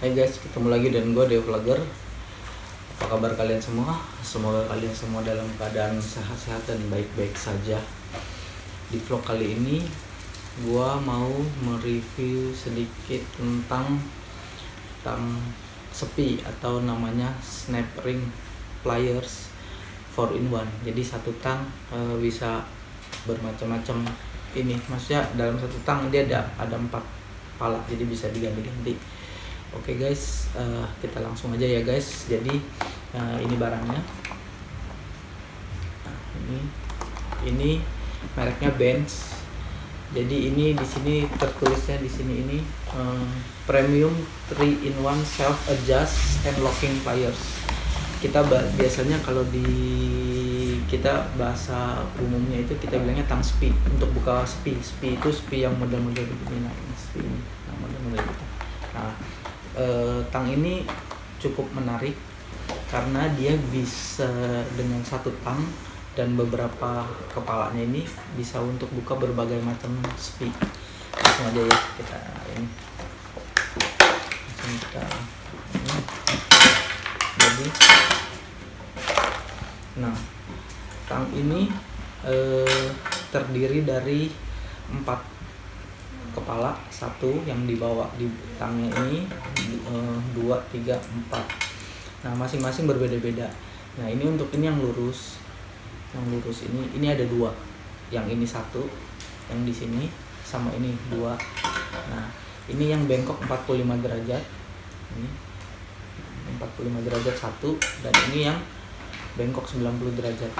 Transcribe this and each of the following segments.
Hai guys, ketemu lagi dengan gue Dev Vlogger. Apa kabar kalian semua? Semoga kalian semua dalam keadaan sehat-sehat dan baik-baik saja. Di vlog kali ini gue mau mereview sedikit tentang sepi atau namanya snap ring pliers 4-in-1. Jadi satu tang bisa bermacam-macam. Ini maksudnya dalam satu tang dia ada 4 pala, jadi bisa diganti-ganti. Oke guys, kita langsung aja ya guys. Jadi ini barangnya. Nah, ini mereknya Benz. Jadi ini di sini tertulisnya di sini ini premium 3-in-1 self adjust and locking pliers. Kita biasanya kalau kita bahasa umumnya itu kita bilangnya tang spi untuk buka spi itu spi yang model-model begini. Nah ini spi ini, nah model-model gitu. Nah tang ini cukup menarik karena dia bisa dengan satu tang dan beberapa kepalanya ini bisa untuk buka berbagai macam spi. Langsung aja ya kita ini. Jadi nah tang ini terdiri dari 4 kepala, satu yang dibawa di tangnya ini 2, 3, 4. Nah masing-masing berbeda-beda. Nah ini untuk ini yang lurus ini ada 2, yang ini 1, yang di sini sama ini 2. Nah ini yang bengkok 45 derajat, ini 45 derajat 1, dan ini yang bengkok 90 derajat.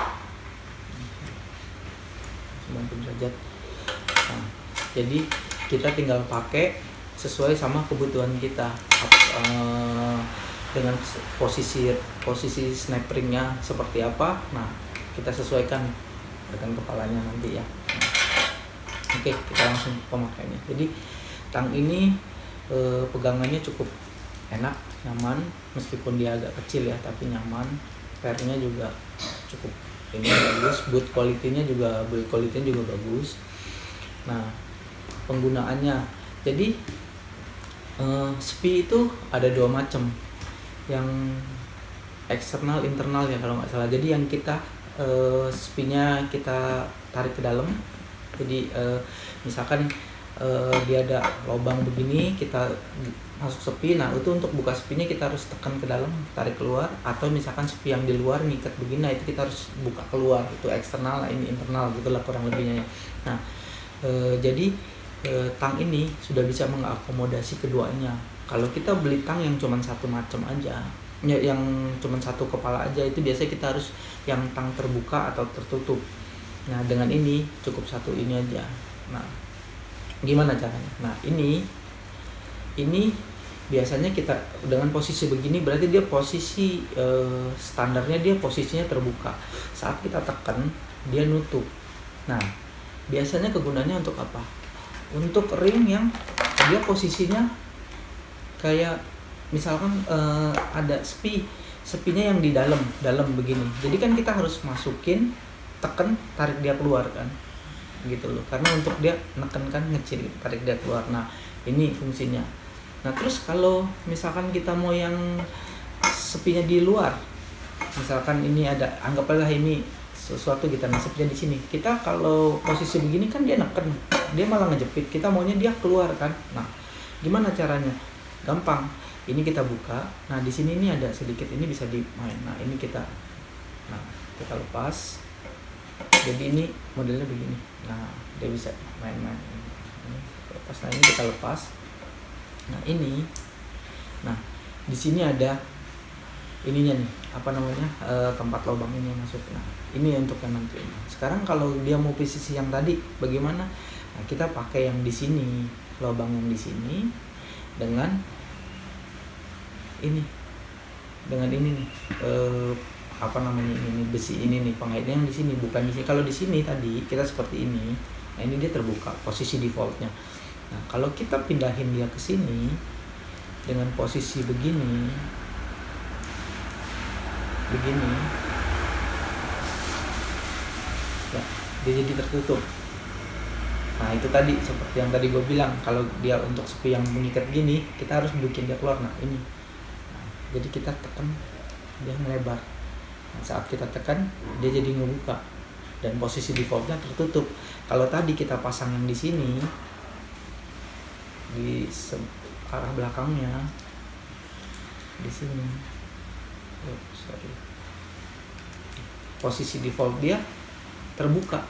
Nah, jadi kita tinggal pakai sesuai sama kebutuhan kita, dengan posisi snap ringnya seperti apa. Nah kita sesuaikan dengan kepalanya nanti ya. Oke, kita langsung pemakaiannya. Jadi tang ini pegangannya cukup enak, nyaman, meskipun dia agak kecil ya, tapi nyaman. Pernya juga cukup ini bagus, build quality-nya juga bagus. Nah penggunaannya, jadi spi itu ada 2 macam, yang eksternal, internal ya kalau nggak salah. Jadi yang kita spinya kita tarik ke dalam, jadi misalkan dia ada lubang begini, kita masuk sepi. Nah itu untuk buka spinya kita harus tekan ke dalam, tarik keluar. Atau misalkan sepi yang di luar ngikat begini, nah itu kita harus buka keluar. Itu eksternal, ini internal, gitulah kurang lebihnya ya. Nah jadi tang ini sudah bisa mengakomodasi keduanya. Kalau kita beli tang yang cuma satu macam aja, yang cuma satu kepala aja, itu biasanya kita harus yang tang terbuka atau tertutup. Nah dengan ini cukup satu ini aja. Nah gimana caranya? Nah ini biasanya kita dengan posisi begini, berarti dia posisi standarnya dia posisinya terbuka. Saat kita tekan dia nutup. Nah biasanya kegunaannya untuk apa? Untuk ring yang dia posisinya kayak misalkan ada spinya yang di dalam begini. Jadi kan kita harus masukin, tekan, tarik dia keluar kan, gitu loh. Karena untuk dia neken kan ngecil, tarik dia keluar. Nah ini fungsinya. Nah terus kalau misalkan kita mau yang sepinya di luar, misalkan ini ada, anggaplah ini sesuatu kita nasibnya di sini. Kita kalau posisi begini kan dia neken, dia malah ngejepit. Kita maunya dia keluar kan. Nah gimana caranya? Gampang. Ini kita buka. Nah di sini ini ada sedikit, ini bisa dimain. Nah ini kita lepas. Jadi ini modelnya begini. Nah dia bisa main-main. Lepas. Nah ini kita lepas. Nah ini, di sini ada ininya nih, apa namanya, tempat lubang ini yang masuk. Nah ini untuk yang nanti. Sekarang kalau dia mau posisi yang tadi bagaimana? Nah kita pakai yang di sini, lubang yang di sini dengan ini nih, apa namanya, ini besi ini nih, pengaitnya yang di sini, bukan di sini. Kalau di sini tadi kita seperti ini. Nah ini dia terbuka, posisi defaultnya. Nah kalau kita pindahin dia ke sini dengan posisi begini, ya, dia jadi tertutup. Nah itu tadi seperti yang tadi gue bilang, kalau dia untuk sepi yang mengikat gini, kita harus bikin dia keluar. Nah ini, nah, jadi kita tekan dia melebar. Nah, saat kita tekan dia jadi ngebuka dan posisi defaultnya tertutup. Kalau tadi kita pasang yang di sini di arah belakangnya di sini, posisi default dia terbuka,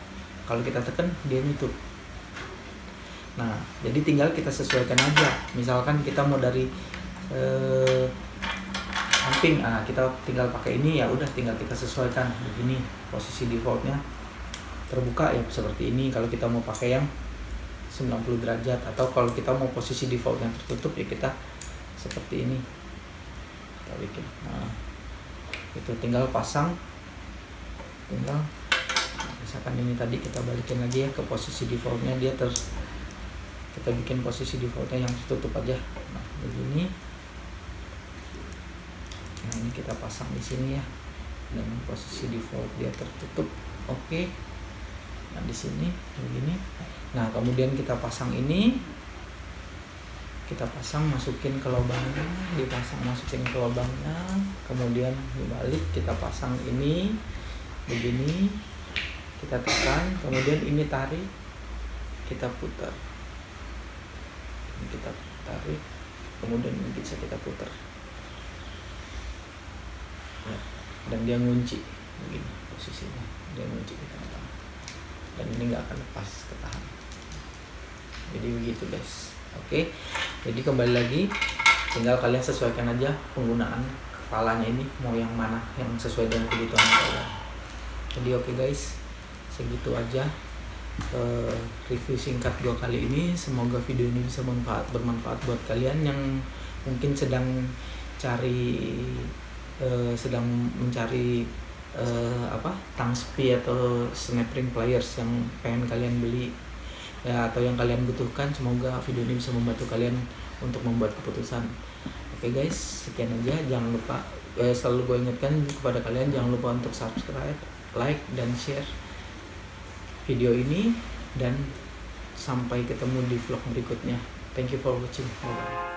kalau kita tekan dia nutup. Nah jadi tinggal kita sesuaikan aja, misalkan kita mau dari samping, kita tinggal pakai ini, ya udah tinggal kita sesuaikan begini, posisi defaultnya terbuka ya seperti ini. Kalau kita mau pakai yang 90 derajat, atau kalau kita mau posisi defaultnya tertutup ya kita seperti ini kita bikin. Nah itu tinggal pasang, tinggal misalkan ini tadi kita balikin lagi ya ke posisi defaultnya, dia kita bikin posisi defaultnya yang tertutup aja. Nah begini. Nah ini kita pasang di sini ya dengan posisi default dia tertutup. Oke. Nah di sini begini. Nah kemudian kita pasang ini, kita pasang masukin ke lubangnya, dipasang masukin ke lubangnya, kemudian dibalik kita pasang ini begini, kita tekan, kemudian ini tarik, kita putar, ini kita tarik, kemudian ini bisa kita putar ya, dan dia ngunci begini posisinya, dia ngunci di tengah-tengah dan ini nggak akan lepas, ketahan. Jadi begitu guys. Oke, jadi kembali lagi, tinggal kalian sesuaikan aja penggunaan kepalanya ini mau yang mana yang sesuai dengan kebutuhan kalian. Jadi oke guys, segitu aja review singkat 2 kali ini. Semoga video ini bisa bermanfaat buat kalian yang mungkin sedang mencari tang spi atau snap ring pliers yang pengen kalian beli ya, atau yang kalian butuhkan. Semoga video ini bisa membantu kalian untuk membuat keputusan. Oke guys, sekian aja. Jangan lupa, selalu gue ingatkan kepada kalian, jangan lupa untuk subscribe, like, dan share video ini, dan sampai ketemu di vlog berikutnya. Thank you for watching. Bye.